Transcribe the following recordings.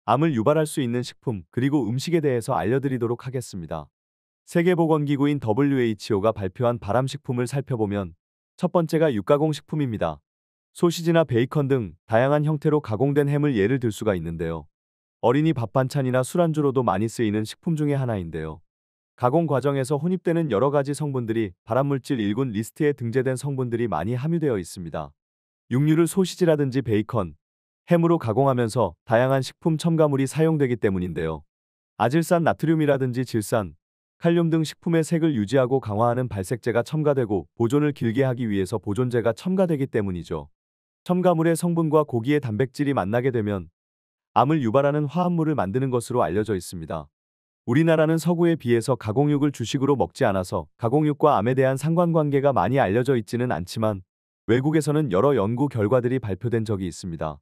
암을 유발할 수 있는 식품 그리고 음식에 대해서 알려드리도록 하겠습니다. 세계보건기구인 WHO가 발표한 발암식품을 살펴보면 첫 번째가 육가공식품입니다. 소시지나 베이컨 등 다양한 형태로 가공된 햄을 예를 들 수가 있는데요. 어린이 밥 반찬이나 술안주로도 많이 쓰이는 식품 중에 하나인데요. 가공 과정에서 혼입되는 여러 가지 성분들이 발암물질 1군 리스트에 등재된 성분들이 많이 함유되어 있습니다. 육류를 소시지라든지 베이컨, 햄으로 가공하면서 다양한 식품 첨가물이 사용되기 때문인데요. 아질산 나트륨이라든지 질산, 칼륨 등 식품의 색을 유지하고 강화하는 발색제가 첨가되고 보존을 길게 하기 위해서 보존제가 첨가되기 때문이죠. 첨가물의 성분과 고기의 단백질이 만나게 되면 암을 유발하는 화합물을 만드는 것으로 알려져 있습니다. 우리나라는 서구에 비해서 가공육을 주식으로 먹지 않아서 가공육과 암에 대한 상관관계가 많이 알려져 있지는 않지만 외국에서는 여러 연구 결과들이 발표된 적이 있습니다.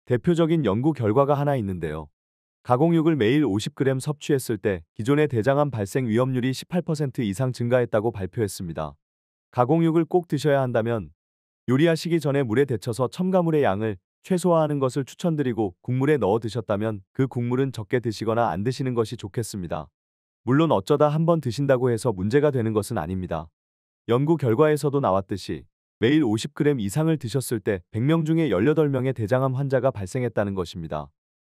대표적인 연구 결과가 하나 있는데요. 가공육을 매일 50g 섭취했을 때 기존의 대장암 발생 위험률이 18% 이상 증가했다고 발표했습니다. 가공육을 꼭 드셔야 한다면 요리하시기 전에 물에 데쳐서 첨가물의 양을 최소화하는 것을 추천드리고 국물에 넣어 드셨다면 그 국물은 적게 드시거나 안 드시는 것이 좋겠습니다. 물론 어쩌다 한번 드신다고 해서 문제가 되는 것은 아닙니다. 연구 결과에서도 나왔듯이 매일 50g 이상을 드셨을 때 100명 중에 18명의 대장암 환자가 발생했다는 것입니다.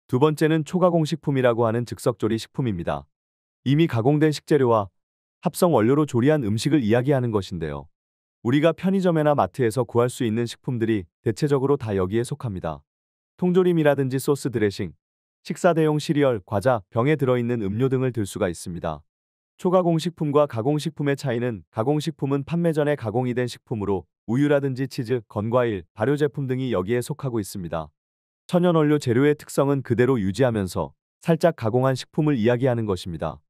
두 번째는 초가공식품이라고 하는 즉석조리 식품입니다. 이미 가공된 식재료와 합성 원료로 조리한 음식을 이야기하는 것인데요. 우리가 편의점이나 마트에서 구할 수 있는 식품들이 대체적으로 다 여기에 속합니다. 통조림이라든지 소스 드레싱, 식사 대용 시리얼, 과자, 병에 들어있는 음료 등을 들 수가 있습니다. 초가공식품과 가공식품의 차이는 가공식품은 판매 전에 가공이 된 식품으로 우유라든지 치즈, 건과일, 발효제품 등이 여기에 속하고 있습니다. 천연원료 재료의 특성은 그대로 유지하면서 살짝 가공한 식품을 이야기하는 것입니다.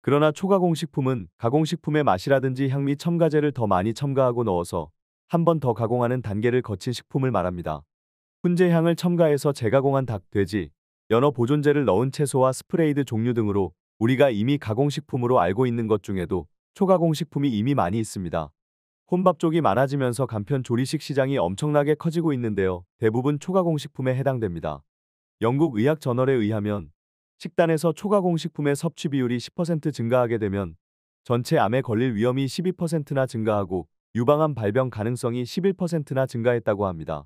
그러나 초가공식품은 가공식품의 맛이라든지 향미 첨가제를 더 많이 첨가하고 넣어서 한 번 더 가공하는 단계를 거친 식품을 말합니다. 훈제향을 첨가해서 재가공한 닭, 돼지, 연어 보존제를 넣은 채소와 스프레이드 종류 등으로 우리가 이미 가공식품으로 알고 있는 것 중에도 초가공식품이 이미 많이 있습니다. 혼밥 쪽이 많아지면서 간편 조리식 시장이 엄청나게 커지고 있는데요. 대부분 초가공식품에 해당됩니다. 영국 의학 저널에 의하면 식단에서 초가공식품의 섭취 비율이 10% 증가하게 되면 전체 암에 걸릴 위험이 12%나 증가하고 유방암 발병 가능성이 11%나 증가했다고 합니다.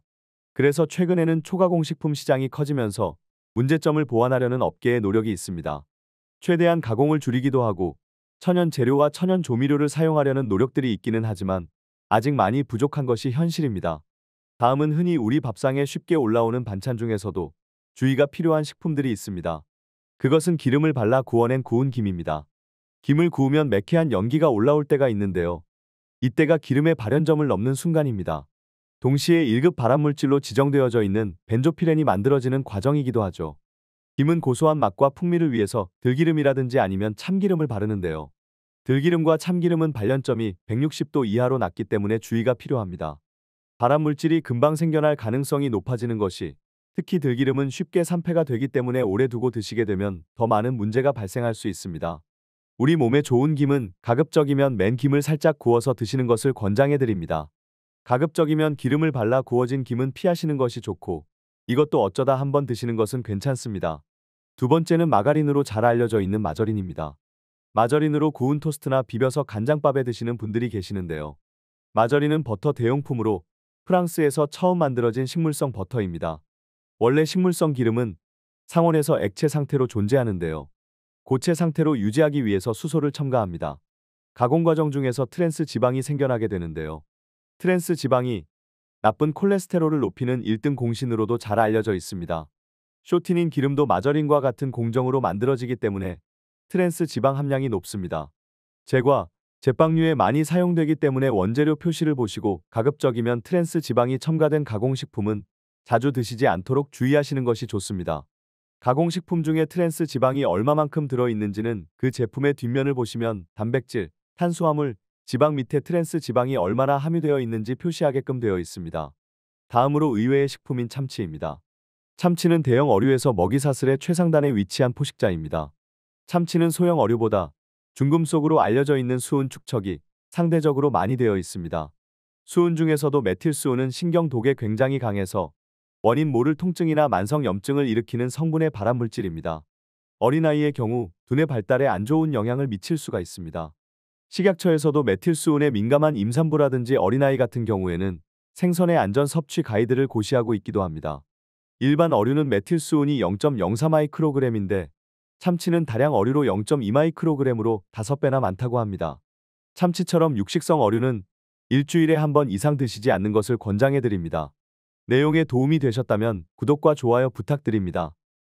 그래서 최근에는 초가공식품 시장이 커지면서 문제점을 보완하려는 업계의 노력이 있습니다. 최대한 가공을 줄이기도 하고 천연 재료와 천연 조미료를 사용하려는 노력들이 있기는 하지만 아직 많이 부족한 것이 현실입니다. 다음은 흔히 우리 밥상에 쉽게 올라오는 반찬 중에서도 주의가 필요한 식품들이 있습니다. 그것은 기름을 발라 구워낸 구운 김입니다. 김을 구우면 매캐한 연기가 올라올 때가 있는데요. 이때가 기름의 발연점을 넘는 순간입니다. 동시에 1급 발암물질로 지정되어져 있는 벤조피렌이 만들어지는 과정이기도 하죠. 김은 고소한 맛과 풍미를 위해서 들기름이라든지 아니면 참기름을 바르는데요. 들기름과 참기름은 발연점이 160도 이하로 낮기 때문에 주의가 필요합니다. 발암물질이 금방 생겨날 가능성이 높아지는 것이 특히 들기름은 쉽게 산패가 되기 때문에 오래 두고 드시게 되면 더 많은 문제가 발생할 수 있습니다. 우리 몸에 좋은 김은 가급적이면 맨 김을 살짝 구워서 드시는 것을 권장해 드립니다. 가급적이면 기름을 발라 구워진 김은 피하시는 것이 좋고 이것도 어쩌다 한번 드시는 것은 괜찮습니다. 두 번째는 마가린으로 잘 알려져 있는 마저린입니다. 마저린으로 구운 토스트나 비벼서 간장밥에 드시는 분들이 계시는데요. 마저린은 버터 대용품으로 프랑스에서 처음 만들어진 식물성 버터입니다. 원래 식물성 기름은 상온에서 액체 상태로 존재하는데요. 고체 상태로 유지하기 위해서 수소를 첨가합니다. 가공 과정 중에서 트랜스 지방이 생겨나게 되는데요. 트랜스 지방이 나쁜 콜레스테롤을 높이는 1등 공신으로도 잘 알려져 있습니다. 쇼틴인 기름도 마저린과 같은 공정으로 만들어지기 때문에 트랜스 지방 함량이 높습니다. 제과, 제빵류에 많이 사용되기 때문에 원재료 표시를 보시고 가급적이면 트랜스 지방이 첨가된 가공식품은 자주 드시지 않도록 주의하시는 것이 좋습니다. 가공식품 중에 트랜스 지방이 얼마만큼 들어있는지는 그 제품의 뒷면을 보시면 단백질, 탄수화물, 지방 밑에 트랜스 지방이 얼마나 함유되어 있는지 표시하게끔 되어 있습니다. 다음으로 의외의 식품인 참치입니다. 참치는 대형 어류에서 먹이사슬의 최상단에 위치한 포식자입니다. 참치는 소형 어류보다 중금 속으로 알려져 있는 수은 축척이 상대적으로 많이 되어 있습니다. 수은 중에서도 메틸수은은 신경독에 굉장히 강해서 원인 모를 통증이나 만성 염증을 일으키는 성분의 발암물질입니다. 어린아이의 경우 두뇌 발달에 안 좋은 영향을 미칠 수가 있습니다. 식약처에서도 메틸수은에 민감한 임산부라든지 어린아이 같은 경우에는 생선의 안전 섭취 가이드를 고시하고 있기도 합니다. 일반 어류는 메틸수은이 0.04 마이크로그램인데 참치는 다량 어류로 0.2 마이크로그램으로 5배나 많다고 합니다. 참치처럼 육식성 어류는 일주일에 한 번 이상 드시지 않는 것을 권장해 드립니다. 내용에 도움이 되셨다면 구독과 좋아요 부탁드립니다.